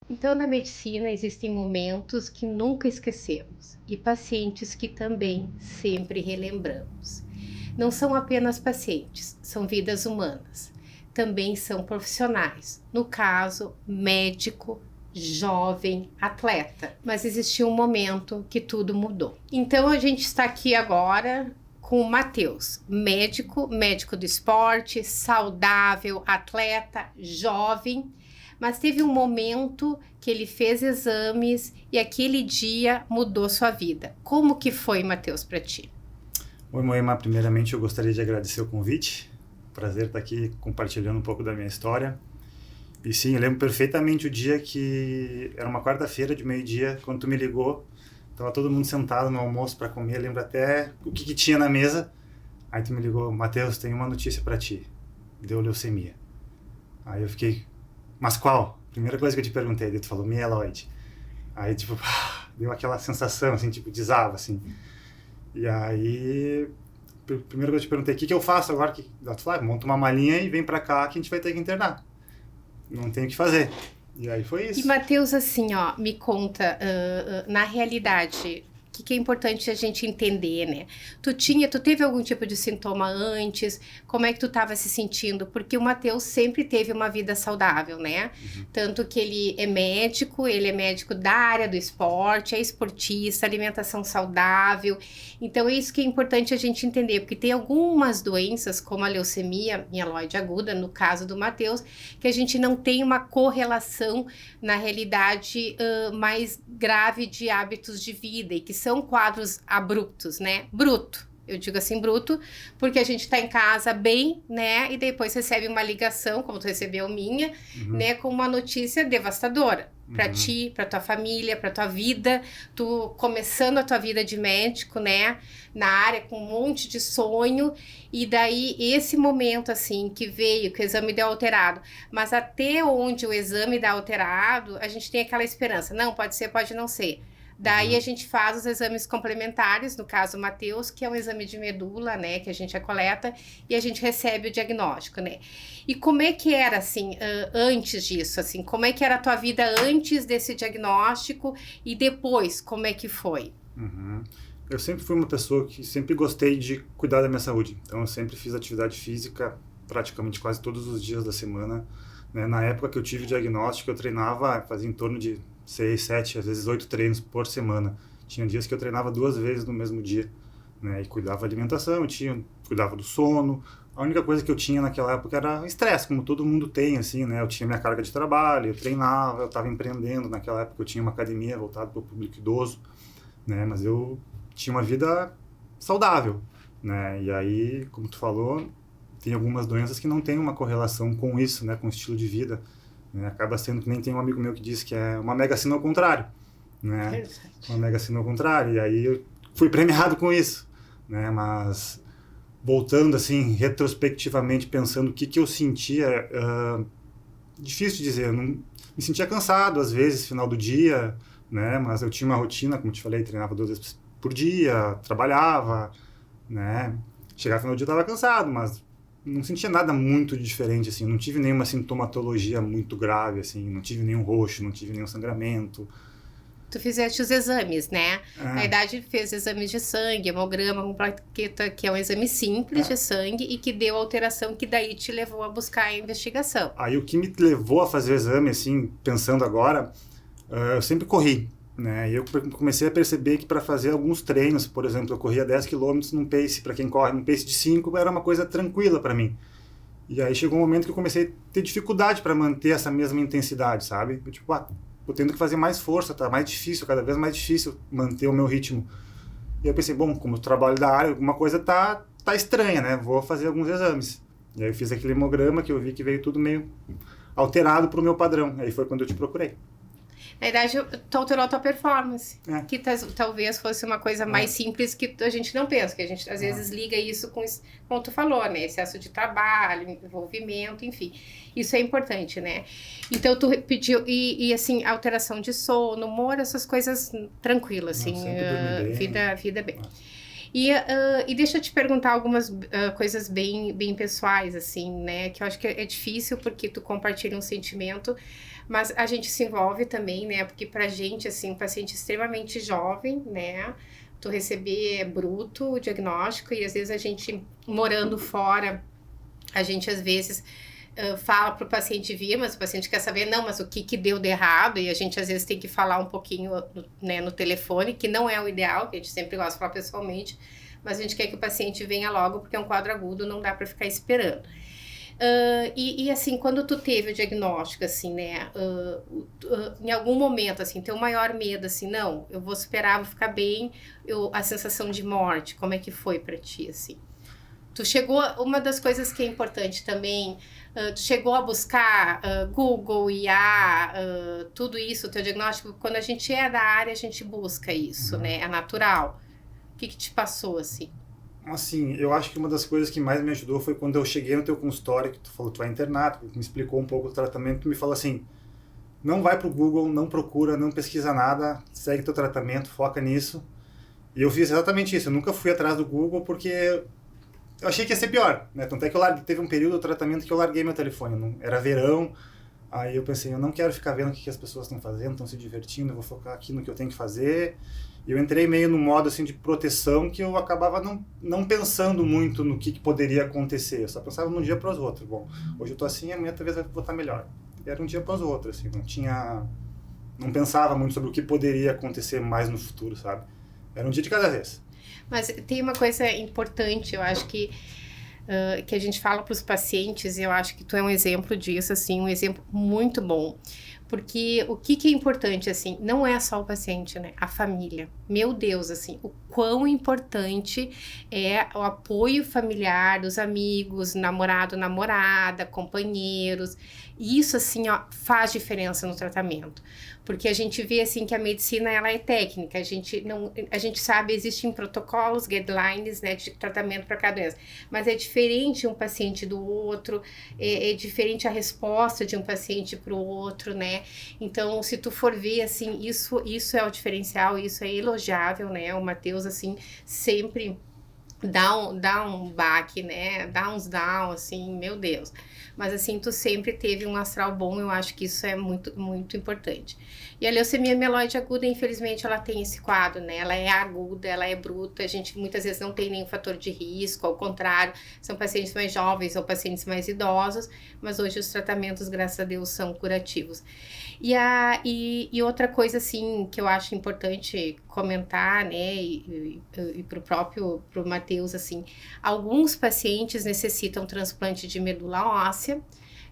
Então, na medicina, existem momentos que nunca esquecemos e pacientes que também sempre relembramos. Não são apenas pacientes, são vidas humanas. Também são profissionais, no caso, médico, jovem, atleta. Mas existiu um momento que tudo mudou. Então, a gente está aqui agora com o Matheus, médico do esporte, saudável, atleta, jovem. Mas teve um momento que ele fez exames e aquele dia mudou sua vida. Como que foi, Matheus, para ti? Oi, Moema. Primeiramente, eu gostaria de agradecer o convite. Prazer estar aqui compartilhando um pouco da minha história. E sim, eu lembro perfeitamente o dia que era uma quarta-feira de meio-dia, quando tu me ligou. Tava todo mundo sentado no almoço para comer. Eu lembro até o que tinha na mesa. Aí tu me ligou: Matheus, tem uma notícia para ti. Deu leucemia. Aí eu fiquei: mas qual? Primeira coisa que eu te perguntei. Daí tu falou: mieloide. Aí, tipo, deu aquela sensação, assim, tipo, desaba, assim. E aí, primeiro que eu te perguntei: o que eu faço agora? Tu falou: monta uma malinha e vem pra cá que a gente vai ter que internar. Não tem o que fazer. E aí foi E isso. Matheus, assim, ó, me conta, na realidade, o que é importante a gente entender, né? Tu teve algum tipo de sintoma antes? Como é que tu estava se sentindo? Porque o Matheus sempre teve uma vida saudável, né? Tanto que ele é médico da área do esporte, é esportista, alimentação saudável. Então, é isso que é importante a gente entender, porque tem algumas doenças, como a leucemia mieloide aguda, no caso do Matheus, que a gente não tem uma correlação, na realidade, mais grave de hábitos de vida e que são quadros abruptos, né? Bruto. Eu digo assim, bruto, porque a gente tá em casa bem, né? E depois recebe uma ligação, como tu recebeu minha, né? Com uma notícia devastadora para ti, para tua família, para tua vida. Tu começando a tua vida de médico, né? Na área com um monte de sonho. E daí, esse momento, assim, que veio, que o exame deu alterado. Mas até onde o exame dá alterado, a gente tem aquela esperança. Não, pode ser, pode não ser. Daí a gente faz os exames complementares, no caso o Matheus, que é um exame de medula, né, que a gente coleta e a gente recebe o diagnóstico, né. E como é que era, assim, antes disso, assim, como é que era a tua vida antes desse diagnóstico e depois, como é que foi? Eu sempre fui uma pessoa que sempre gostei de cuidar da minha saúde. Então eu sempre fiz atividade física praticamente quase todos os dias da semana, né? Na época que eu tive o diagnóstico, eu treinava, fazia em torno de 6, 7, às vezes 8 treinos por semana. Tinha dias que eu treinava 2 vezes no mesmo dia, né? E cuidava da alimentação, cuidava do sono. A única coisa que eu tinha naquela época era estresse, como todo mundo tem, assim, né? Eu tinha minha carga de trabalho, eu treinava, eu estava empreendendo. Naquela época eu tinha uma academia voltada para o público idoso, né? Mas eu tinha uma vida saudável, né? E aí, como tu falou, tem algumas doenças que não têm uma correlação com isso, né? Com o estilo de vida, né? Acaba sendo que nem tem um amigo meu que diz que é uma mega sina ao contrário, né? Uma mega sina ao contrário. E aí eu fui premiado com isso, né? Mas voltando assim, retrospectivamente, pensando o que eu sentia, difícil de dizer. Eu não, me sentia cansado às vezes, final do dia, né? Mas eu tinha uma rotina, como te falei, treinava 2 vezes por dia, trabalhava, né? Chegava no final do dia estava cansado, mas não sentia nada muito diferente, assim. Não tive nenhuma sintomatologia muito grave, assim. Não tive nenhum roxo, não tive nenhum sangramento. Tu fizeste os exames, né? Na É, idade, fez exames de sangue, hemograma com plaqueta, que é um exame simples de sangue e que deu alteração que daí te levou a buscar a investigação. Aí o que me levou a fazer o exame, assim, pensando agora, eu sempre corri, né? E eu comecei a perceber que para fazer alguns treinos, por exemplo, eu corria 10 quilômetros num pace, para quem corre num pace de 5 era uma coisa tranquila para mim. E aí chegou um momento que eu comecei a ter dificuldade para manter essa mesma intensidade, sabe? Eu, tipo, tô tendo que fazer mais força, tá mais difícil, cada vez mais difícil manter o meu ritmo. E eu pensei, bom, como eu trabalho da área, alguma coisa tá estranha, né? Vou fazer alguns exames. E aí eu fiz aquele hemograma que eu vi que veio tudo meio alterado pro meu padrão. Aí foi quando eu te procurei. Na idade, tu alterou a tua performance. É. Que talvez fosse uma coisa mais simples que a gente não pensa, que a gente às vezes liga isso com, como tu falou, né? Excesso de trabalho, envolvimento, enfim. Isso é importante, né? Então, tu pediu, e assim, alteração de sono, humor, essas coisas tranquilas, Não, assim, sempre dormi bem. vida bem. E deixa eu te perguntar algumas coisas bem pessoais, assim, né? Que eu acho que é difícil porque tu compartilha um sentimento, Mas a gente se envolve também, né? Porque pra gente, assim, um paciente extremamente jovem, né? Tu receber bruto o diagnóstico e às vezes a gente, morando fora, a gente às vezes fala pro paciente vir, mas o paciente quer saber, não, mas o que deu de errado? E a gente às vezes tem que falar um pouquinho, né, no telefone, que não é o ideal, que a gente sempre gosta de falar pessoalmente, mas a gente quer que o paciente venha logo, porque é um quadro agudo, não dá para ficar esperando. E assim, quando tu teve o diagnóstico, assim, né, em algum momento, assim, teu maior medo, assim, não, eu vou superar, vou ficar bem, a sensação de morte, como é que foi pra ti, assim? Tu chegou, uma das coisas que é importante também, tu chegou a buscar Google, IA, tudo isso, o teu diagnóstico, quando a gente é da área, a gente busca isso, né, é natural. O que te passou, assim? Assim, eu acho que uma das coisas que mais me ajudou foi quando eu cheguei no teu consultório, que tu falou que tu vai internar, tu me explicou um pouco o tratamento, tu me falou assim, não vai pro Google, não procura, não pesquisa nada, segue teu tratamento, foca nisso. E eu fiz exatamente isso, eu nunca fui atrás do Google porque eu achei que ia ser pior, né? Tanto é que teve um período do tratamento que eu larguei meu telefone, era verão, aí eu pensei, eu não quero ficar vendo o que as pessoas estão fazendo, estão se divertindo, eu vou focar aqui no que eu tenho que fazer. E eu entrei meio no modo assim de proteção que eu acabava não pensando muito no que poderia acontecer, eu só pensava de um dia para os outros. Bom, hoje eu tô assim, amanhã talvez vou estar melhor. E era um dia para os outros, assim, não pensava muito sobre o que poderia acontecer mais no futuro, sabe? Era um dia de cada vez. Mas tem uma coisa importante, eu acho que a gente fala para os pacientes, e eu acho que tu é um exemplo disso, assim, um exemplo muito bom. Porque o que é importante, assim, não é só o paciente, né? A família. Meu Deus, assim, o quão importante é o apoio familiar dos amigos, namorado, namorada, companheiros. Isso, assim, ó, faz diferença no tratamento. Porque a gente vê, assim, que a medicina, ela é técnica. A gente sabe, existem protocolos, guidelines, né, de tratamento para cada doença. Mas é diferente um paciente do outro, é diferente a resposta de um paciente para o outro, né? Então, se tu for ver, assim, isso é o diferencial, isso é elogiável, né? O Matheus, assim, sempre dá um baque, né? Dá uns down, assim, meu Deus. Mas, assim, tu sempre teve um astral bom, eu acho que isso é muito, muito importante. E a leucemia mieloide aguda, infelizmente, ela tem esse quadro, né? Ela é aguda, ela é bruta, a gente muitas vezes não tem nenhum fator de risco, ao contrário, são pacientes mais jovens ou pacientes mais idosos, mas hoje os tratamentos, graças a Deus, são curativos. E outra coisa, assim, que eu acho importante comentar, né, e pro Matheus, assim, alguns pacientes necessitam transplante de medula óssea,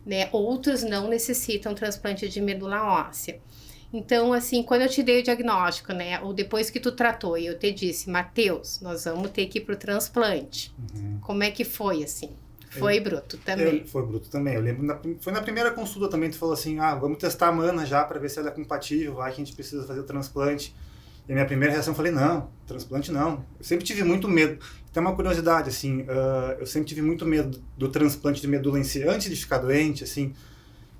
né, outros não necessitam transplante de medula óssea. Então, assim, quando eu te dei o diagnóstico, né, ou depois que tu tratou, e eu te disse, Matheus, nós vamos ter que ir pro transplante. Como é que foi, assim? Foi bruto também. Foi bruto também. Eu lembro, foi na primeira consulta também, tu falou assim, vamos testar a Mana já para ver se ela é compatível, vai que a gente precisa fazer o transplante. E a minha primeira reação, eu falei, não, transplante não. Eu sempre tive muito medo. Tem uma curiosidade, assim, eu sempre tive muito medo do transplante de medula em si. Antes de ficar doente, assim,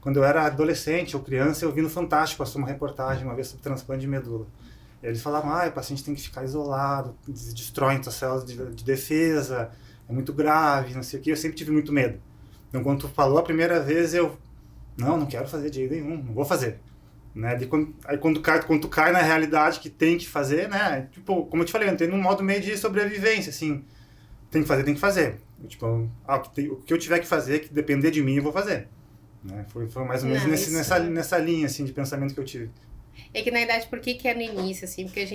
quando eu era adolescente ou criança, eu vi no Fantástico, passou uma reportagem uma vez sobre transplante de medula. E eles falavam, o paciente tem que ficar isolado, destroem as células de defesa, é muito grave, não sei o que, eu sempre tive muito medo. Então, quando tu falou a primeira vez, eu, não quero fazer de jeito nenhum, não vou fazer. Né? Aí quando tu cai na realidade que tem que fazer, né? Tipo, como eu te falei, eu entrei num modo meio de sobrevivência, assim, tem que fazer. Tipo, o que eu tiver que fazer, que depender de mim, eu vou fazer. Né? Foi mais ou menos nessa linha, assim, de pensamento que eu tive. É que, na verdade, por que é no início, assim? Porque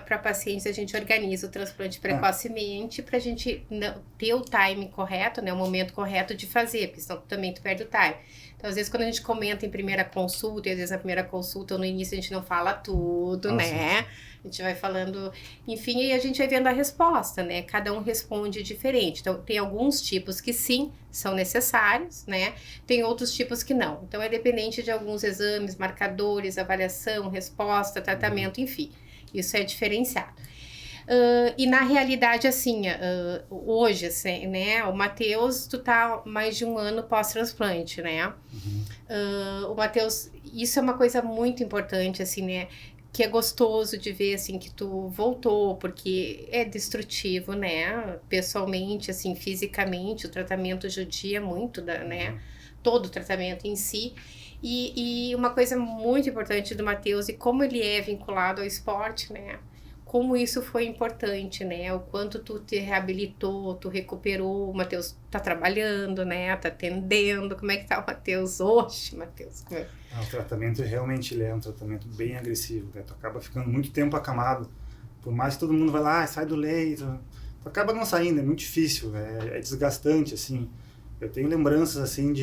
para pacientes, a gente organiza o transplante precocemente para a gente ter o time correto, né, o momento correto de fazer, porque senão também tu perde o time. Então, às vezes, quando a gente comenta em primeira consulta, e às vezes na primeira consulta ou no início a gente não fala tudo, né? Sim. A gente vai falando, enfim, e a gente vai vendo a resposta, né? Cada um responde diferente. Então, tem alguns tipos que sim, são necessários, né? Tem outros tipos que não. Então, é dependente de alguns exames, marcadores, avaliação, resposta, tratamento, enfim. Isso é diferenciado. E na realidade, assim, hoje, assim, né, o Matheus, tu tá mais de um ano pós-transplante, né? O Matheus, isso é uma coisa muito importante, assim, né? Que é gostoso de ver, assim, que tu voltou, porque é destrutivo, né? Pessoalmente, assim, fisicamente, o tratamento judia muito, né? todo o tratamento em si. E uma coisa muito importante do Matheus, e como ele é vinculado ao esporte, né? Como isso foi importante, né? O quanto tu te reabilitou, tu recuperou. O Matheus tá trabalhando, né? Tá atendendo. Como é que tá o Matheus hoje, Matheus? Como é? O tratamento realmente ele é um tratamento bem agressivo, né? Tu acaba ficando muito tempo acamado. Por mais que todo mundo vai lá, sai do leito, tu acaba não saindo, é muito difícil, é desgastante, assim. Eu tenho lembranças, assim,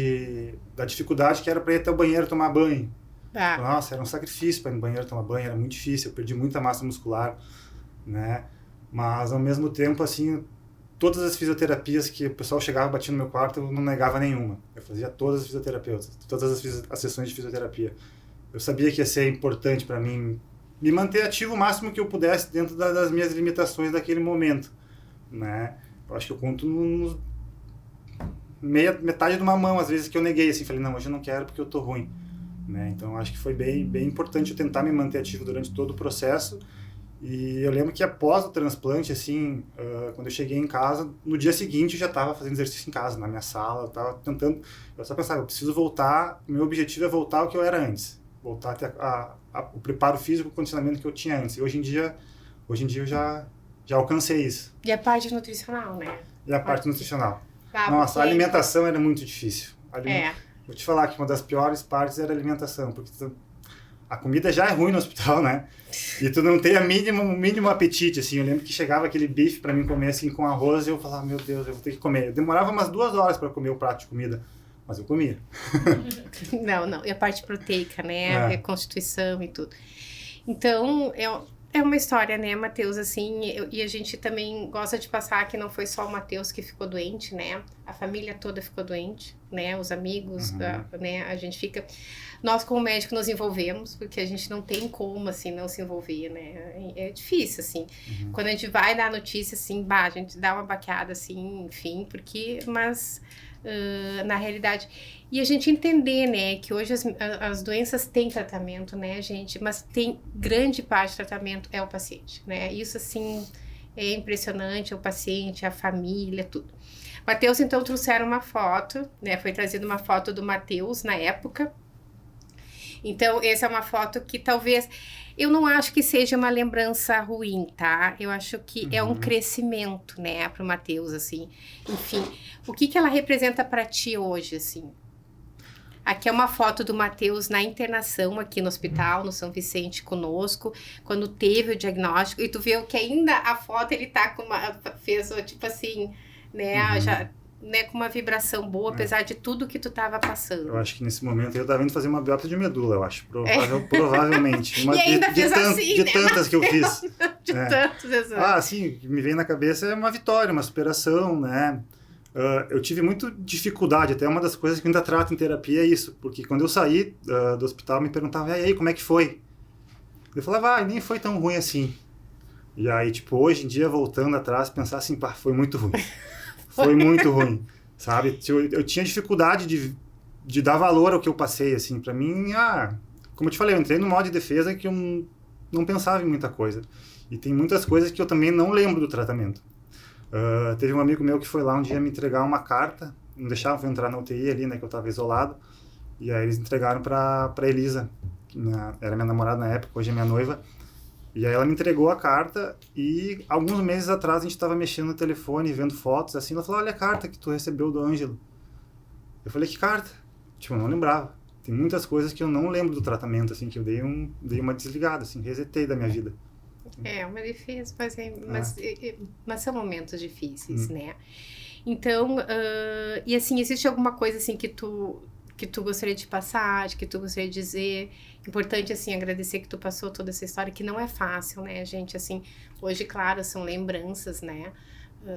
da dificuldade que era para ir até o banheiro tomar banho. Ah. Nossa, era um sacrifício para ir no banheiro tomar banho, era muito difícil, eu perdi muita massa muscular, né? Mas, ao mesmo tempo, assim, todas as fisioterapias que o pessoal chegava e batia no meu quarto, eu não negava nenhuma. Eu fazia todas as fisioterapias, todas as sessões de fisioterapia. Eu sabia que ia ser importante para mim me manter ativo o máximo que eu pudesse dentro das minhas limitações daquele momento, né? Eu acho que eu conto nos metade de uma mão, às vezes, que eu neguei, assim, falei, não, hoje eu não quero porque eu tô ruim, né? Então, eu acho que foi bem importante eu tentar me manter ativo durante todo o processo. E eu lembro que após o transplante, assim, quando eu cheguei em casa, no dia seguinte eu já estava fazendo exercício em casa, na minha sala, eu estava tentando, eu só pensava, eu preciso voltar, o meu objetivo é voltar ao que eu era antes, voltar a ter o preparo físico, o condicionamento que eu tinha antes. E hoje em dia eu já alcancei isso. E a parte nutricional, né? E a parte nutricional. Ah, nossa, a porque... alimentação era muito difícil. É. Vou te falar que uma das piores partes era a alimentação, porque a comida já é ruim no hospital, né? E tu não tem o mínimo apetite, assim. Eu lembro que chegava aquele bife pra mim comer, assim, com arroz, e eu falava, meu Deus, eu vou ter que comer. Eu demorava umas 2 horas pra comer o prato de comida, mas eu comia. Não. E a parte proteica, né? A constituição e tudo. Então, é uma história, né, Matheus, assim, e a gente também gosta de passar que não foi só o Matheus que ficou doente, né, a família toda ficou doente, né, os amigos, né, a gente fica, nós como médico nos envolvemos, porque a gente não tem como, assim, não se envolver, né, é difícil, assim, quando a gente vai dar notícia, assim, a gente dá uma baqueada, assim, enfim, mas... na realidade, e a gente entender, né, que hoje as doenças têm tratamento, né, gente, mas tem grande parte do tratamento é o paciente, né, isso, assim, é impressionante, o paciente, a família, tudo. Matheus, então, trouxeram uma foto, né, foi trazida uma foto do Matheus na época, então, essa é uma foto que talvez... Eu não acho que seja uma lembrança ruim, tá? Eu acho que é um crescimento, né, pro Matheus, assim. Enfim, o que ela representa para ti hoje, assim? Aqui é uma foto do Matheus na internação aqui no hospital, no São Vicente, conosco, quando teve o diagnóstico. E tu vê que ainda a foto ele tá com fez, tipo assim, né, já... né, com uma vibração boa, apesar de tudo que tu tava passando. Eu acho que nesse momento eu tava indo fazer uma biópsia de medula, eu acho, provavelmente. Uma e ainda fiz assim, de né? tantas que eu fiz. De tantos, exato. Assim, o que me vem na cabeça é uma vitória, uma superação, né? Eu tive muita dificuldade, até uma das coisas que eu ainda trato em terapia é isso, porque quando eu saí do hospital, me perguntavam, e aí, como é que foi? Eu falava, nem foi tão ruim assim. E aí, tipo, hoje em dia, voltando atrás, pensar assim, pá, foi muito ruim. Foi muito ruim, sabe? Eu tinha dificuldade de dar valor ao que eu passei, assim. Pra mim, como eu te falei, eu entrei no modo de defesa que eu não pensava em muita coisa. E tem muitas coisas que eu também não lembro do tratamento. Teve um amigo meu que foi lá um dia me entregar uma carta, não deixavam eu entrar na UTI ali, né, que eu tava isolado. E aí eles entregaram pra Elisa, que era minha namorada na época, hoje é minha noiva. E aí ela me entregou a carta e alguns meses atrás a gente estava mexendo no telefone, vendo fotos, assim, ela falou, olha a carta que tu recebeu do Ângelo. Eu falei, que carta? Tipo, eu não lembrava. Tem muitas coisas que eu não lembro do tratamento, assim, que eu dei uma desligada, assim, resetei da minha vida. É uma defesa, mas são momentos difíceis, né? Então, e assim, existe alguma coisa, assim, que tu gostaria de passar, que tu gostaria de dizer? Importante, assim, agradecer que tu passou toda essa história, que não é fácil, né, gente? Assim, hoje, claro, são lembranças, né?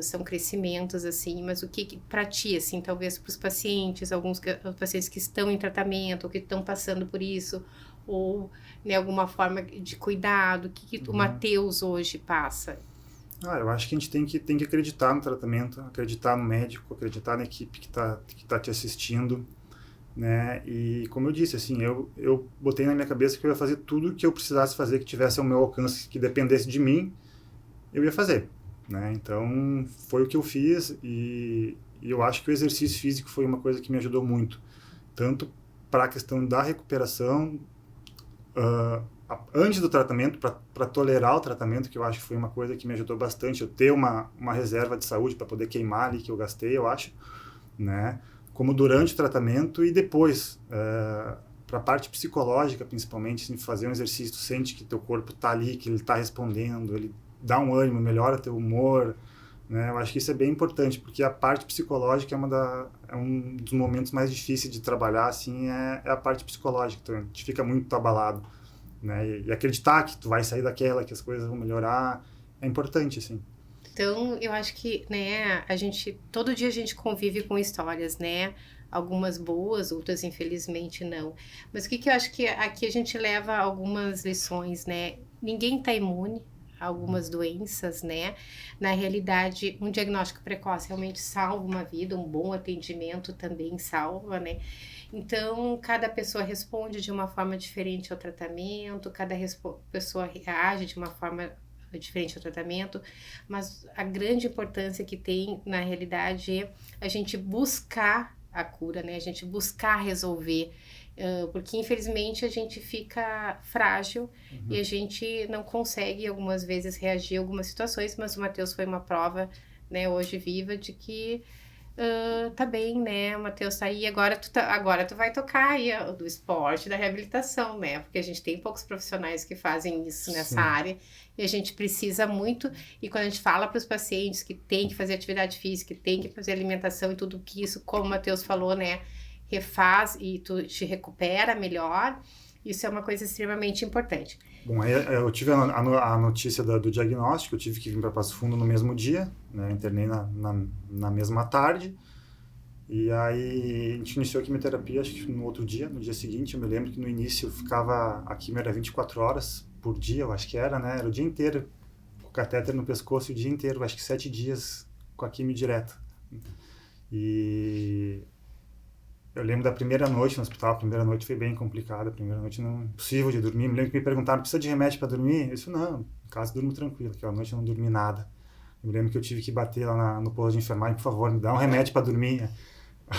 São crescimentos, assim, mas o que pra ti, assim, talvez pros pacientes, alguns pacientes que estão em tratamento, ou que estão passando por isso, ou, né, alguma forma de cuidado, o que o Matheus hoje passa? Eu acho que a gente tem que acreditar no tratamento, acreditar no médico, acreditar na equipe que tá te assistindo, né? E como eu disse, assim, eu botei na minha cabeça que eu ia fazer tudo que eu precisasse fazer, que tivesse ao meu alcance, que dependesse de mim, eu ia fazer, né? Então, foi o que eu fiz e eu acho que o exercício físico foi uma coisa que me ajudou muito, tanto para a questão da recuperação, antes do tratamento, para tolerar o tratamento, que eu acho que foi uma coisa que me ajudou bastante, eu ter uma reserva de saúde para poder queimar ali que eu gastei, eu acho, né? Como durante o tratamento e depois, para a parte psicológica, principalmente, assim, fazer um exercício, tu sente que teu corpo está ali, que ele está respondendo, ele dá um ânimo, melhora teu humor, né? Eu acho que isso é bem importante, porque a parte psicológica é um dos momentos mais difíceis de trabalhar, assim, é a parte psicológica, então a gente fica muito abalado, né? E acreditar que tu vai sair daquela, que as coisas vão melhorar, é importante, assim. Então, eu acho que, né, todo dia a gente convive com histórias, né? Algumas boas, outras infelizmente não. Mas o que eu acho que aqui a gente leva algumas lições, né? Ninguém tá imune a algumas doenças, né? Na realidade, um diagnóstico precoce realmente salva uma vida, um bom atendimento também salva, né? Então, cada pessoa responde de uma forma diferente ao tratamento, cada pessoa reage de uma forma diferente ao tratamento, mas a grande importância que tem, na realidade, é a gente buscar a cura, né? A gente buscar resolver, porque infelizmente a gente fica frágil e a gente não consegue algumas vezes reagir a algumas situações, mas o Matheus foi uma prova, né, hoje viva de que tá bem, né, o Matheus tá aí, agora tu vai tocar aí do esporte, da reabilitação, né, porque a gente tem poucos profissionais que fazem isso nessa área e a gente precisa muito, e quando a gente fala para os pacientes que tem que fazer atividade física, que tem que fazer alimentação e tudo que isso, como o Matheus falou, né, refaz e tu te recupera melhor, isso é uma coisa extremamente importante. Bom, aí eu tive a notícia do diagnóstico, eu tive que vir para Passo Fundo no mesmo dia, né? Internei na mesma tarde, e aí a gente iniciou a quimioterapia, acho que no outro dia, no dia seguinte. Eu me lembro que no início a quimio era 24 horas por dia, eu acho que era, né? Era o dia inteiro, com o catéter no pescoço o dia inteiro, acho que 7 dias com a quimio direta. E eu lembro da primeira noite no hospital, a primeira noite foi bem complicada, a primeira noite não impossível de dormir. Me lembro que me perguntaram, precisa de remédio para dormir? Eu disse, não, em casa durmo tranquilo, que a noite eu não dormi nada. Eu me lembro que eu tive que bater lá no posto de enfermagem, por favor, me dá um remédio para dormir,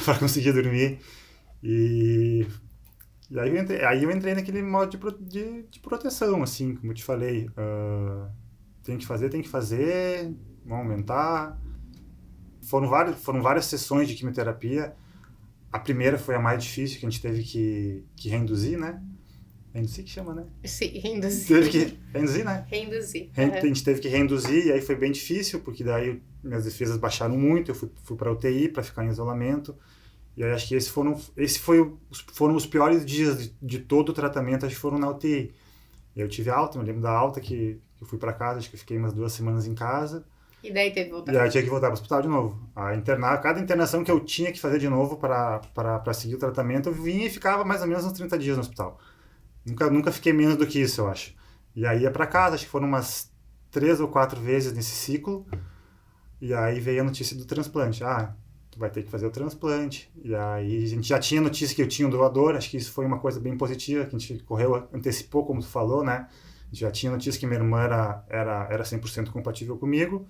para conseguir dormir. E aí eu entrei naquele modo de proteção, assim, como eu te falei. Tem que fazer, vamos aumentar. Foram várias sessões de quimioterapia. A primeira foi a mais difícil, que a gente teve que reinduzir, né? Reinduzir que chama, né? Sim, reinduzir. Teve que reinduzir, né? Reinduzir. A gente teve que reinduzir, e aí foi bem difícil, porque daí minhas defesas baixaram muito, eu fui para UTI para ficar em isolamento. E aí acho que foram os piores dias de todo o tratamento, acho que foram na UTI. E eu tive alta, me lembro da alta que eu fui para casa, acho que eu fiquei umas 2 semanas em casa. E daí teve que voltar. E aí tinha que voltar para o hospital de novo. Cada internação que eu tinha que fazer de novo para seguir o tratamento, eu vinha e ficava mais ou menos uns 30 dias no hospital. Nunca fiquei menos do que isso, eu acho. E aí ia para casa, acho que foram umas 3 ou 4 vezes nesse ciclo. E aí veio a notícia do transplante. Tu vai ter que fazer o transplante. E aí a gente já tinha notícia que eu tinha um doador, acho que isso foi uma coisa bem positiva, que a gente antecipou, como tu falou, né? A gente já tinha notícia que minha irmã era 100% compatível comigo.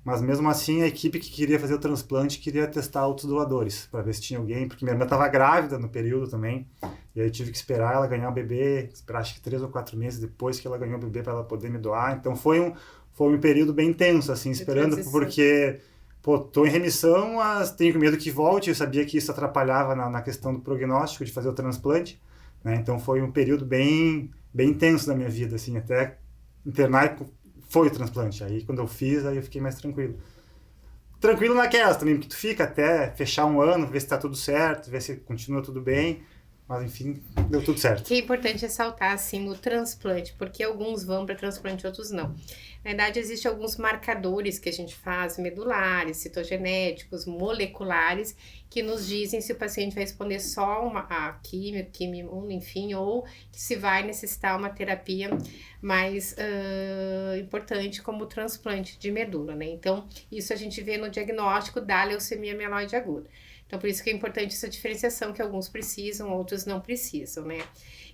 Mas mesmo assim, a equipe que queria fazer o transplante queria testar outros doadores, para ver se tinha alguém, porque minha irmã estava grávida no período também, e aí tive que esperar ela ganhar o bebê, esperar acho que 3 ou 4 meses depois que ela ganhou o bebê para ela poder me doar. Então foi um período bem tenso, assim, esperando, porque, tô em remissão, mas tenho medo que volte. Eu sabia que isso atrapalhava na questão do prognóstico de fazer o transplante, né? Então foi um período bem, bem tenso da minha vida, assim, até internar foi o transplante. Aí quando eu fiz, aí eu fiquei mais tranquilo. Tranquilo naquelas também, porque tu fica até fechar um ano, ver se tá tudo certo, ver se continua tudo bem. Mas enfim, deu tudo certo. Que é importante ressaltar, assim, o transplante, porque alguns vão para transplante, outros não. Na verdade, existem alguns marcadores que a gente faz, medulares, citogenéticos, moleculares, que nos dizem se o paciente vai responder só a quimio, enfim, ou se vai necessitar uma terapia mais importante, como o transplante de medula, né? Então, isso a gente vê no diagnóstico da leucemia mieloide aguda. Então, por isso que é importante essa diferenciação, que alguns precisam, outros não precisam, né?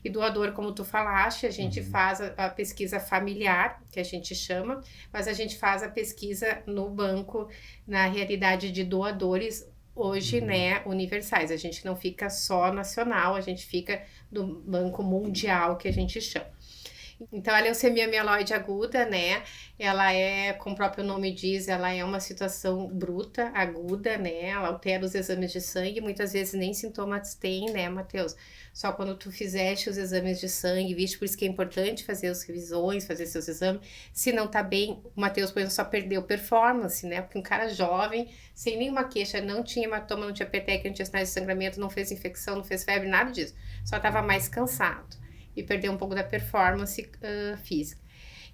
E doador, como tu falaste, a gente faz a pesquisa familiar, que a gente chama, mas a gente faz a pesquisa no banco, na realidade de doadores, hoje, né, universais. A gente não fica só nacional, a gente fica no Banco Mundial, que a gente chama. Então, a leucemia mieloide aguda, né, ela é, como o próprio nome diz, ela é uma situação bruta, aguda, né, ela altera os exames de sangue, muitas vezes nem sintomas tem, né, Matheus? Só quando tu fizeste os exames de sangue, viste, por isso que é importante fazer as revisões, fazer seus exames. Se não tá bem, o Matheus, por exemplo, só perdeu performance, né, porque um cara jovem, sem nenhuma queixa, não tinha hematoma, não tinha peteca, não tinha sinais de sangramento, não fez infecção, não fez febre, nada disso, só tava mais cansado e perdeu um pouco da performance física.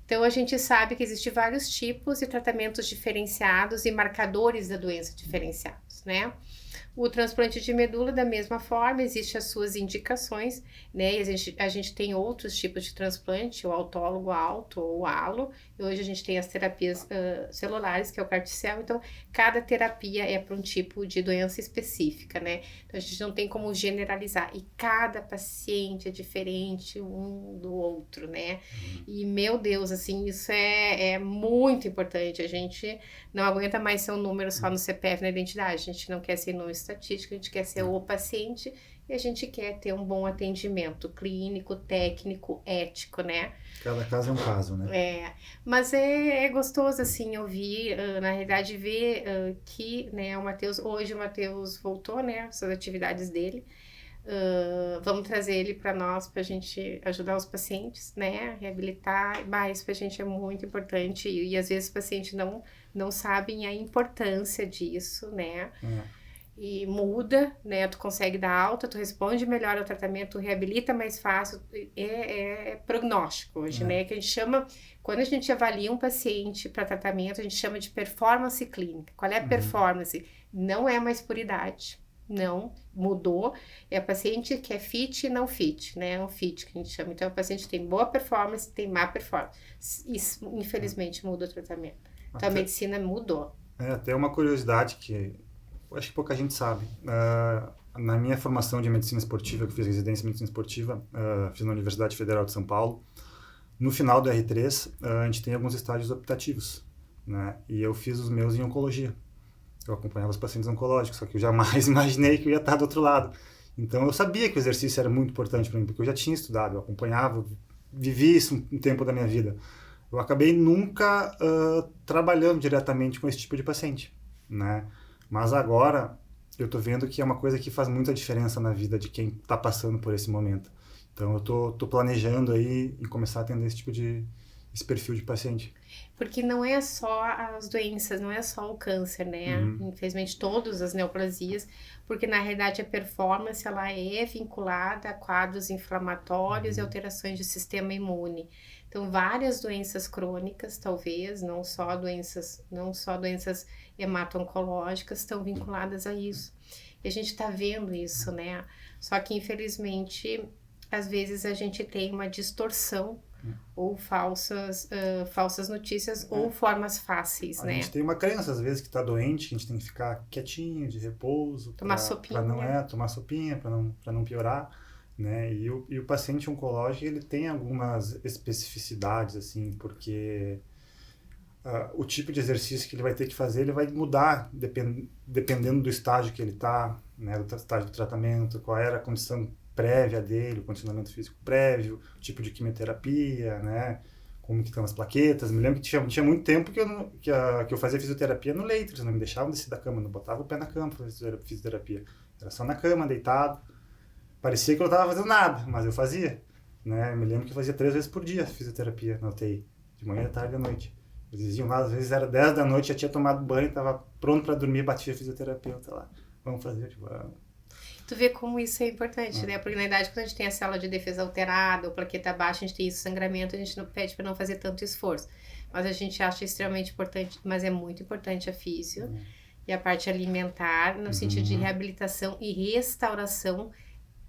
Então, a gente sabe que existem vários tipos de tratamentos diferenciados e marcadores da doença diferenciados, né? O transplante de medula, da mesma forma, existem as suas indicações, né? E a gente tem outros tipos de transplante, o autólogo alto ou o halo. E hoje a gente tem as terapias celulares, que é o CAR-T-cell. Então, cada terapia é para um tipo de doença específica, né? Então, a gente não tem como generalizar. E cada paciente é diferente um do outro, né? E, meu Deus, assim, isso é muito importante. A gente não aguenta mais ser um número só no CPF, na identidade. A gente não quer ser número estatístico, a gente quer ser o paciente e a gente quer ter um bom atendimento clínico, técnico, ético, né? Cada caso é um caso, né? Mas é gostoso, assim, ouvir, na realidade, ver que, né, hoje o Matheus voltou, né, essas atividades dele. Vamos trazer ele para nós, para a gente ajudar os pacientes, né, reabilitar. Isso para a gente é muito importante e às vezes os pacientes não sabem a importância disso, né? E muda, né? Tu consegue dar alta, tu responde melhor ao tratamento, tu reabilita mais fácil. É prognóstico hoje, né? Que a gente chama, quando a gente avalia um paciente para tratamento, a gente chama de performance clínica. Qual é a performance? Não é mais por idade. Não, mudou. É o paciente que é fit e não fit, né? É um fit que a gente chama. Então, o paciente tem boa performance, tem má performance. Isso, infelizmente, muda o tratamento. Então, a medicina mudou. Até uma curiosidade que eu acho que pouca gente sabe. Na minha formação de medicina esportiva, que eu fiz residência em medicina esportiva, fiz na Universidade Federal de São Paulo, no final do R3, a gente tem alguns estágios optativos, né? E eu fiz os meus em oncologia. Eu acompanhava os pacientes oncológicos, só que eu jamais imaginei que eu ia estar do outro lado. Então, eu sabia que o exercício era muito importante para mim, porque eu já tinha estudado, eu acompanhava, vivi isso um tempo da minha vida. Eu acabei nunca trabalhando diretamente com esse tipo de paciente, né? Mas agora, eu tô vendo que é uma coisa que faz muita diferença na vida de quem está passando por esse momento. Então, eu tô planejando aí em começar a atender esse perfil de paciente. Porque não é só as doenças, não é só o câncer, né? Infelizmente, todas as neoplasias, porque na realidade a performance, ela é vinculada a quadros inflamatórios e alterações do sistema imune. Então, várias doenças crônicas, talvez, não só doenças hemato-oncológicas estão vinculadas a isso. E a gente está vendo isso, né? Só que, infelizmente, às vezes a gente tem uma distorção ou falsas notícias ou formas fáceis, né? A gente tem uma crença, às vezes, que está doente, que a gente tem que ficar quietinho, de repouso. Tomar sopinha. Tomar sopinha, para não piorar, né? E o paciente oncológico, ele tem algumas especificidades, assim, porque o tipo de exercício que ele vai ter que fazer, ele vai mudar dependendo do estágio que ele está, né? Do estágio do tratamento, qual era a condição prévia dele, o condicionamento físico prévio, o tipo de quimioterapia, né? Como que estão as plaquetas. Me lembro que tinha muito tempo que eu fazia fisioterapia no leito, eles não me deixavam descer da cama, não botava o pé na cama para fazer fisioterapia. Era só na cama, deitado. Parecia que eu não estava fazendo nada, mas eu fazia, né? Me lembro que eu fazia 3 vezes por dia fisioterapia na UTI, de manhã, tarde e à noite. Eles iam lá, às vezes era 10 da noite, já tinha tomado banho, estava pronto para dormir, batia fisioterapeuta lá. Vamos fazer, tipo, Tu vê como isso é importante, né? Porque na verdade, quando a gente tem a célula de defesa alterada ou plaqueta baixa, a gente tem isso, sangramento, a gente não pede para não fazer tanto esforço. Mas a gente acha extremamente importante, mas é muito importante a físio e a parte alimentar, no sentido de reabilitação e restauração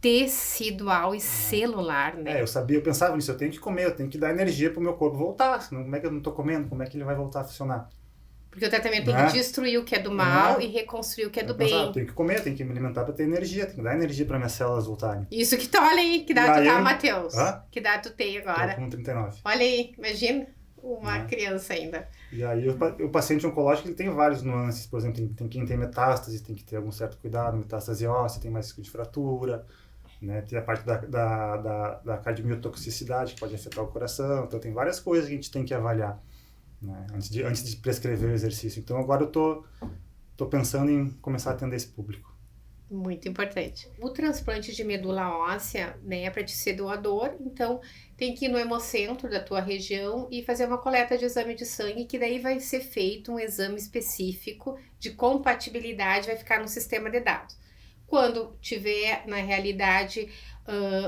tecidual e celular, né? Eu pensava nisso, eu tenho que comer, eu tenho que dar energia pro meu corpo voltar, senão como é que eu não tô comendo, como é que ele vai voltar a funcionar? Porque o tratamento tem que destruir o que é do mal e reconstruir o que é do bem. Eu tenho que comer, tenho que me alimentar para ter energia, tenho que dar energia para minhas células voltarem. Isso que tu, olha aí, que dado tu tá, Matheus? Que dado tu tem agora? Tô com 39. Olha aí, imagina, uma né? criança ainda. E aí o paciente oncológico ele tem vários nuances, por exemplo, tem quem tem metástase, tem que ter algum certo cuidado, metástase óssea, tem mais risco de fratura, né? Tem a parte da cardiomiotoxicidade que pode afetar o coração, então tem várias coisas que a gente tem que avaliar, né? Antes de prescrever o exercício. Então agora eu tô pensando em começar a atender esse público. Muito importante. O transplante de medula óssea, né, para te ser doador, então tem que ir no hemocentro da tua região e fazer uma coleta de exame de sangue, que daí vai ser feito um exame específico de compatibilidade, vai ficar no sistema de dados. Quando tiver, na realidade,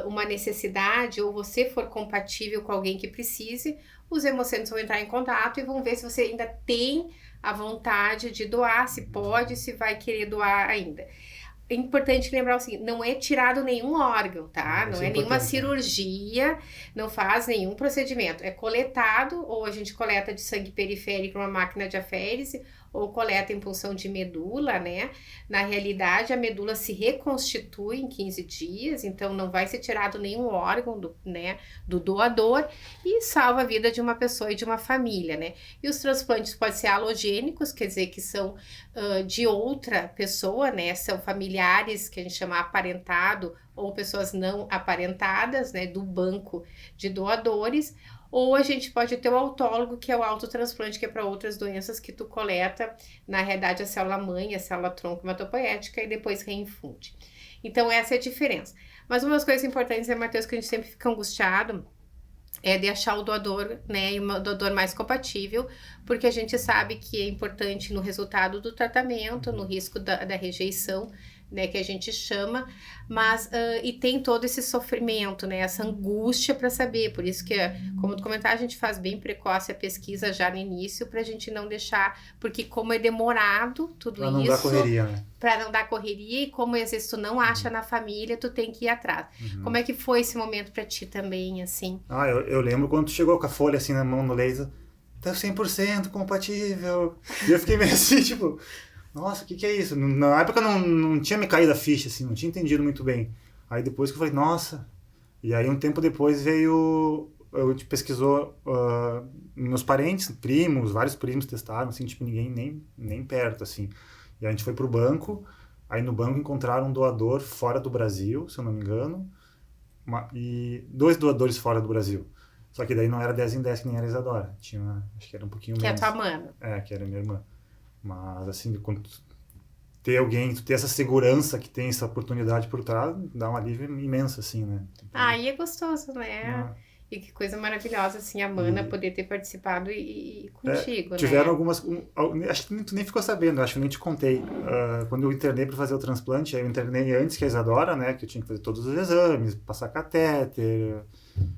uma necessidade ou você for compatível com alguém que precise, os hemocentros vão entrar em contato e vão ver se você ainda tem a vontade de doar, se pode, se vai querer doar ainda. É importante lembrar o seguinte, não é tirado nenhum órgão, tá? Não é nenhuma cirurgia, não faz nenhum procedimento. É coletado, ou a gente coleta de sangue periférico numa máquina de aférese, ou coleta em punção de medula, né? Na realidade, a medula se reconstitui em 15 dias, então não vai ser tirado nenhum órgão do doador e salva a vida de uma pessoa e de uma família, né? E os transplantes podem ser halogênicos, quer dizer que são de outra pessoa, né? São familiares, que a gente chama aparentado, ou pessoas não aparentadas, né? Do banco de doadores. Ou a gente pode ter o autólogo, que é o autotransplante, que é para outras doenças que tu coleta, na realidade, a célula-mãe, a célula-tronco hematopoética, e depois reinfunde. Então, essa é a diferença. Mas uma das coisas importantes, Matheus, que a gente sempre fica angustiado, é de achar o doador, né, e o doador mais compatível, porque a gente sabe que é importante no resultado do tratamento, no risco da rejeição, né, que a gente chama, mas e tem todo esse sofrimento, né, essa angústia para saber, por isso que, como tu comentar, a gente faz bem precoce a pesquisa já no início, para a gente não deixar, porque como é demorado tudo pra não isso, dar correria, né? para não dar correria, e como às vezes tu não acha na família, tu tem que ir atrás. Como é que foi esse momento para ti também, assim? Eu lembro quando tu chegou com a folha assim na mão no laser, tá 100% compatível, e eu fiquei meio assim, tipo... Nossa, o que é isso? Na época não tinha me caído a ficha, assim, não tinha entendido muito bem. Aí depois que eu falei, nossa... E aí um tempo depois veio... A gente pesquisou meus parentes, primos, vários primos testaram, assim, tipo, ninguém nem perto, assim. E aí a gente foi pro banco, aí no banco encontraram um doador fora do Brasil, se eu não me engano, e 2 doadores fora do Brasil. Só que daí não era 10 em 10 que nem era a Isadora. Tinha, acho que era um pouquinho menos. Que é a tua mana. Que era minha irmã. Mas, assim, quando ter alguém, ter essa segurança que tem essa oportunidade por trás, dá um alívio imenso, assim, né? E é gostoso, né? E que coisa maravilhosa, assim, a Mana poder ter participado e contigo, né? Tiveram algumas... acho que tu nem ficou sabendo, acho que nem te contei. Quando eu internei para fazer o transplante, eu internei antes que a Isadora, né? Que eu tinha que fazer todos os exames, passar catéter,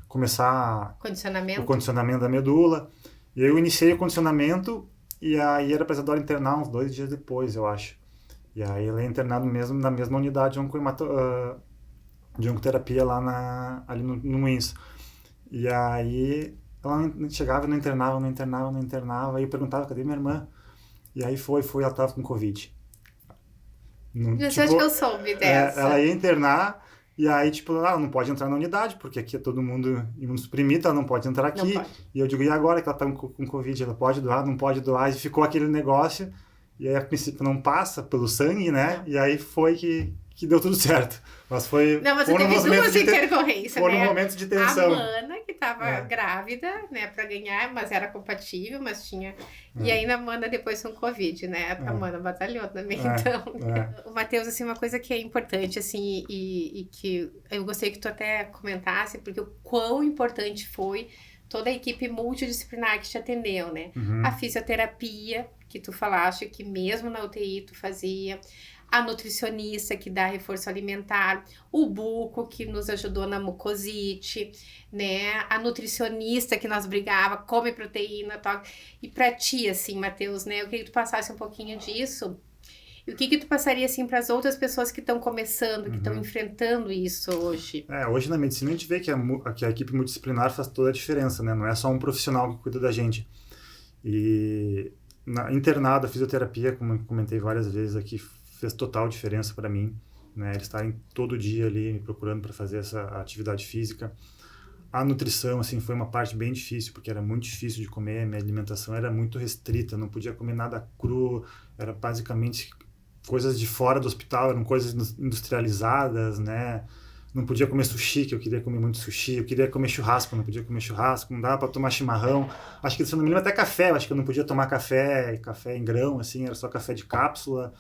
começar o condicionamento da medula. E aí eu iniciei o condicionamento... E aí era pra Isadora internar uns 2 dias depois, eu acho. E aí ela é internada mesmo na mesma unidade de oncoterapia lá ali no INSS. E aí ela não chegava, não internava. Aí eu perguntava, cadê minha irmã? E aí ela tava com Covid. Já acho que eu soube dessa. Ela ia internar, e aí, tipo, ela não pode entrar na unidade, porque aqui é todo mundo imunossuprimido, ela não pode entrar aqui. E eu digo, e agora que ela tá com Covid, ela pode doar, não pode doar? E ficou aquele negócio, e aí a princípio não passa pelo sangue, né? E aí foi que deu tudo certo. Mas foi... Não, mas você teve 2 intercorrências, né? Foram momentos de tensão. A Mana, que tava grávida, né, pra ganhar, mas era compatível, mas tinha... E ainda a Mana depois com Covid, né? A Mana batalhou também, então... O Matheus, assim, uma coisa que é importante, assim, e que eu gostaria que tu até comentasse, porque o quão importante foi toda a equipe multidisciplinar que te atendeu, né? A fisioterapia, que tu falaste que mesmo na UTI tu fazia... A nutricionista que dá reforço alimentar, o buco que nos ajudou na mucosite, né? A nutricionista que nós brigava, come proteína, toca. E pra ti, assim, Matheus, né? Eu queria que tu passasse um pouquinho disso. E o que tu passaria, assim, para as outras pessoas que estão começando, que estão enfrentando isso hoje? Hoje na medicina a gente vê que a equipe multidisciplinar faz toda a diferença, né? Não é só um profissional que cuida da gente. E internado, a fisioterapia, como eu comentei várias vezes aqui, fez total diferença para mim, né? Eles estarem todo dia ali me procurando para fazer essa atividade física. A nutrição, assim, foi uma parte bem difícil, porque era muito difícil de comer, minha alimentação era muito restrita, não podia comer nada cru, era basicamente coisas de fora do hospital, eram coisas industrializadas, né? Não podia comer sushi, que eu queria comer muito sushi, eu queria comer churrasco, não podia comer churrasco, não dava para tomar chimarrão, acho que se eu não me lembro até café, acho que eu não podia tomar café em grão, assim, era só café de cápsula.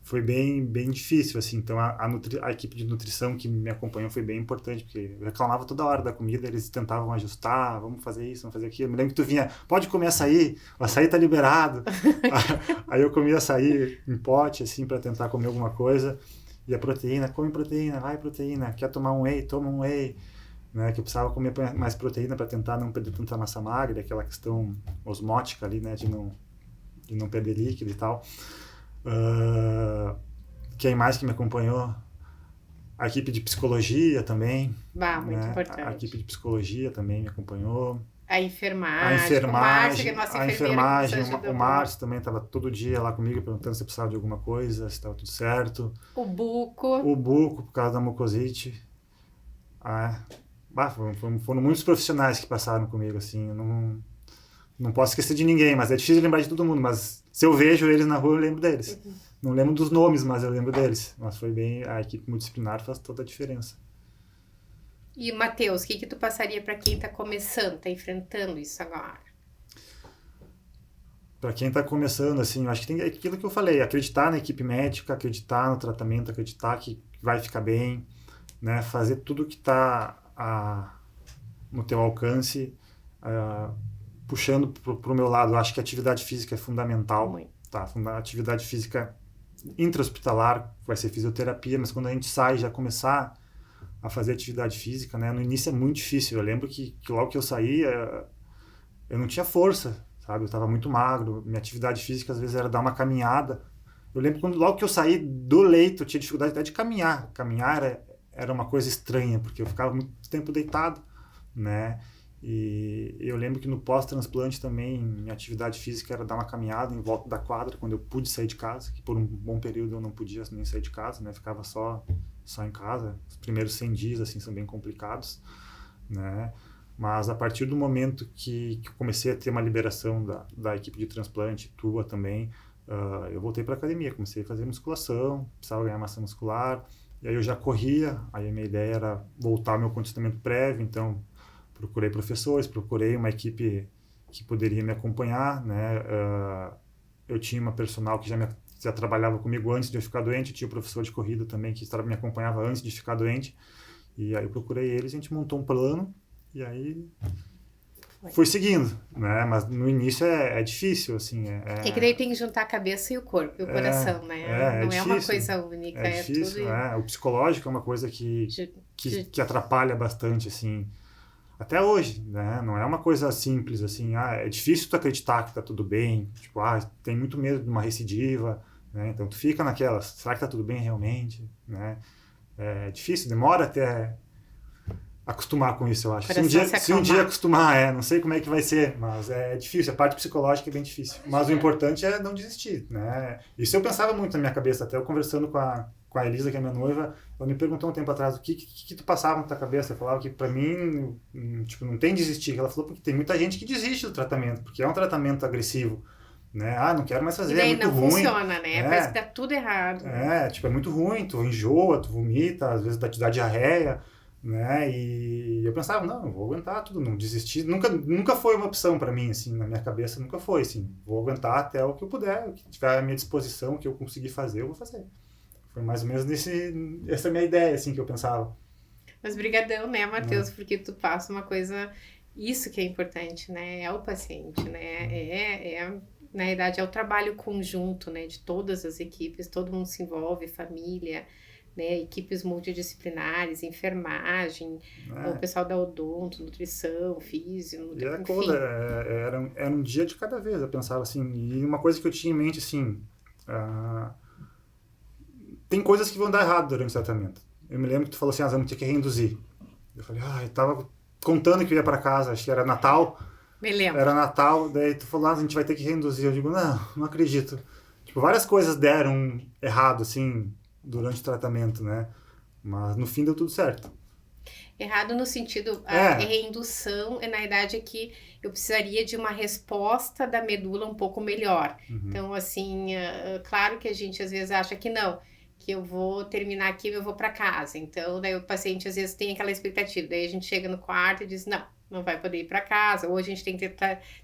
Foi bem difícil, assim, então a equipe de nutrição que me acompanhou foi bem importante, porque eu reclamava toda hora da comida, eles tentavam ajustar, vamos fazer isso, vamos fazer aquilo. Eu me lembro que tu vinha, pode comer açaí, o açaí tá liberado. Aí eu comia açaí em pote, assim, para tentar comer alguma coisa, e a proteína, come proteína, vai proteína, quer tomar um whey, toma um whey, né, que eu precisava comer mais proteína para tentar não perder tanta massa magra, aquela questão osmótica ali, né, de não perder líquido e tal. Quem mais que me acompanhou? A equipe de psicologia também. Muito importante. A equipe de psicologia também me acompanhou. A enfermagem, o Márcio também estava todo dia lá comigo perguntando se eu precisava de alguma coisa, se estava tudo certo. O Buco, por causa da mucosite. Foram muitos profissionais que passaram comigo, assim, eu não posso esquecer de ninguém, mas é difícil lembrar de todo mundo, mas se eu vejo eles na rua, eu lembro deles. Não lembro dos nomes, mas eu lembro deles. Mas a equipe multidisciplinar faz toda a diferença. E, Matheus, o que tu passaria para quem está começando, está enfrentando isso agora? Para quem está começando, assim, eu acho que tem aquilo que eu falei, acreditar na equipe médica, acreditar no tratamento, acreditar que vai ficar bem, né? Fazer tudo que está no teu alcance, puxando para o meu lado, eu acho que a atividade física é fundamental. Muito. Tá? A atividade física intra-hospitalar vai ser fisioterapia, mas quando a gente sai, já começar a fazer atividade física, né? No início é muito difícil. Eu lembro que logo que eu saí, eu não tinha força, sabe? Eu estava muito magro. Minha atividade física, às vezes, era dar uma caminhada. Eu lembro que logo que eu saí do leito, eu tinha dificuldade até de caminhar. Caminhar era uma coisa estranha, porque eu ficava muito tempo deitado, né? E eu lembro que no pós-transplante também, minha atividade física era dar uma caminhada em volta da quadra, quando eu pude sair de casa, que por um bom período eu não podia nem sair de casa, né? Ficava só em casa. Os primeiros 100 dias, assim, são bem complicados, né? Mas a partir do momento que eu comecei a ter uma liberação da equipe de transplante, tua também, eu voltei para academia, comecei a fazer musculação, precisava ganhar massa muscular, e aí eu já corria, aí a minha ideia era voltar ao meu condicionamento prévio, então procurei professores, procurei uma equipe que poderia me acompanhar, né? Eu tinha uma personal que já trabalhava comigo antes de eu ficar doente, tinha um professor de corrida também que me acompanhava antes de ficar doente, e aí eu procurei eles, a gente montou um plano, e aí fui seguindo, né? Mas no início é difícil, assim. É que daí tem que juntar a cabeça e o corpo e o coração, né? Não é uma coisa única, é difícil, tudo... O psicológico é uma coisa que atrapalha bastante, assim. Até hoje, né? Não é uma coisa simples, assim, é difícil tu acreditar que tá tudo bem, tipo, tem muito medo de uma recidiva, né? Então tu fica naquela, será que tá tudo bem realmente, né? É difícil, demora até acostumar com isso, eu acho. Se um dia acostumar, não sei como é que vai ser, mas é difícil, a parte psicológica é bem difícil. Mas o importante é não desistir, né? Isso eu pensava muito na minha cabeça, até eu conversando com a Elisa, que é minha noiva, ela me perguntou um tempo atrás o que tu passava na tua cabeça. Eu falava que pra mim, tipo, não tem desistir. Ela falou porque tem muita gente que desiste do tratamento, porque é um tratamento agressivo, né? Não quero mais fazer, e daí é muito ruim. não funciona, né? Parece que tá tudo errado. Tipo, é muito ruim, tu enjoa, tu vomita, às vezes te dá diarreia, né? E eu pensava, não, eu vou aguentar tudo, não desistir. Nunca foi uma opção pra mim, assim, na minha cabeça nunca foi, assim, vou aguentar até o que eu puder, o que tiver à minha disposição, o que eu conseguir fazer, eu vou fazer. Foi mais ou menos essa minha ideia, assim, que eu pensava. Mas brigadão, né, Matheus, porque tu passa uma coisa, isso que é importante, né, é o paciente, né, na verdade é o trabalho conjunto, né, de todas as equipes, todo mundo se envolve, família, né, equipes multidisciplinares, enfermagem, o pessoal da odonto, nutrição, físio, e era um dia de cada vez, eu pensava assim, e uma coisa que eu tinha em mente, assim, tem coisas que vão dar errado durante o tratamento. Eu me lembro que tu falou assim, vamos ter que reinduzir. Eu falei, eu tava contando que eu ia para casa, acho que era Natal. Me lembro. Era Natal, daí tu falou, a gente vai ter que reinduzir. Eu digo, não acredito. Tipo, várias coisas deram errado, assim, durante o tratamento, né? Mas no fim deu tudo certo. Errado no sentido, a reindução, na verdade, é que eu precisaria de uma resposta da medula um pouco melhor. Então, assim, claro que a gente às vezes acha que não, que eu vou terminar aqui e eu vou para casa. Então, daí o paciente às vezes tem aquela expectativa. Daí a gente chega no quarto e diz, não vai poder ir para casa. Ou a gente tem que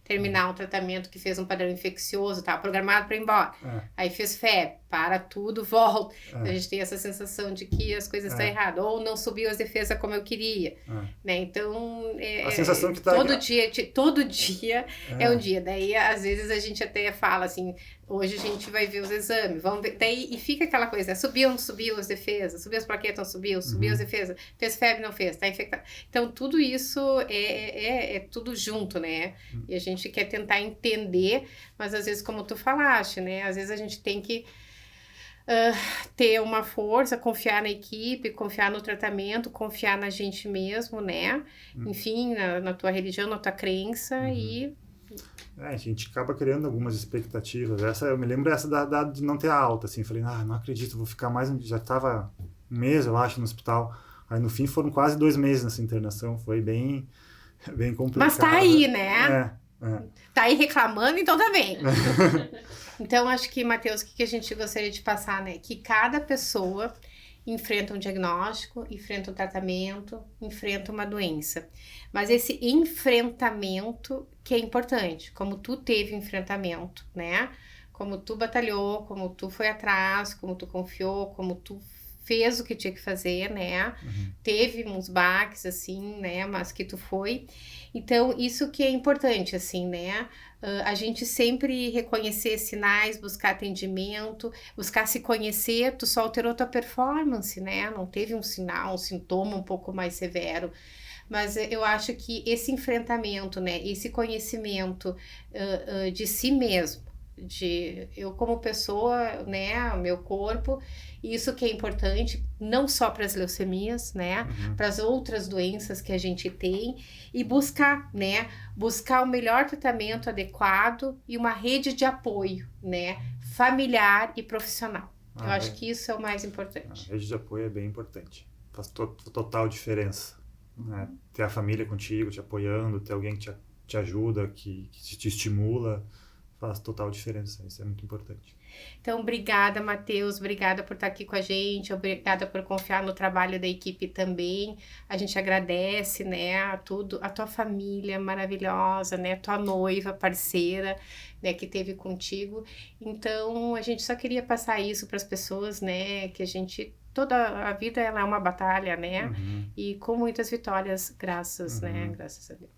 terminar um tratamento que fez um padrão infeccioso, tá programado para ir embora. Aí fez febre, para tudo, volta. A gente tem essa sensação de que as coisas estão erradas. Ou não subiu as defesas como eu queria. Né? Então, a sensação que tá todo dia é um dia. Daí, às vezes, a gente até fala assim, hoje a gente vai ver os exames, vamos ver. Daí, e fica aquela coisa, né? Subiu ou não subiu as defesas? Subiu as plaquetas, não subiu? Subiu as defesas? Fez febre, não fez? Tá infectado? Então, tudo isso é tudo junto, né? E a gente quer tentar entender, mas às vezes, como tu falaste, né? Às vezes a gente tem que ter uma força, confiar na equipe, confiar no tratamento, confiar na gente mesmo, né? Enfim, na tua religião, na tua crença e... a gente acaba criando algumas expectativas. Eu me lembro de não ter alta, assim. Falei, não acredito, vou ficar mais... Já estava um mês, eu acho, no hospital. Aí, no fim, foram quase 2 meses nessa internação. Foi bem complicado. Mas tá aí, né? Tá aí reclamando, então tá bem. Então, acho que, Matheus, o que a gente gostaria de passar, né? Que cada pessoa enfrenta um diagnóstico, enfrenta um tratamento, enfrenta uma doença. Mas esse enfrentamento que é importante, como tu teve enfrentamento, né? Como tu batalhou, como tu foi atrás, como tu confiou, como tu fez o que tinha que fazer, né? Teve uns baques, assim, né? Mas que tu foi. Então, isso que é importante, assim, né? A gente sempre reconhecer sinais, buscar atendimento, buscar se conhecer. Tu só alterou tua performance, né? Não teve um sinal, um sintoma um pouco mais severo. Mas eu acho que esse enfrentamento, né? Esse conhecimento de si mesmo, de eu como pessoa, né, meu corpo, isso que é importante, não só para as leucemias, né, para as outras doenças que a gente tem, e buscar, né, buscar o melhor tratamento adequado e uma rede de apoio, né, familiar e profissional. Eu acho que isso é o mais importante. A rede de apoio é bem importante, faz total diferença, né? Ter a família contigo, te apoiando, ter alguém que te ajuda, que te estimula, faz total diferença, isso é muito importante. Então, obrigada, Matheus, obrigada por estar aqui com a gente, obrigada por confiar no trabalho da equipe também, a gente agradece, né, a tua família maravilhosa, né, tua noiva, parceira, né, que teve contigo. Então, a gente só queria passar isso para as pessoas, né, que toda a vida ela é uma batalha, né, e com muitas vitórias, graças a Deus.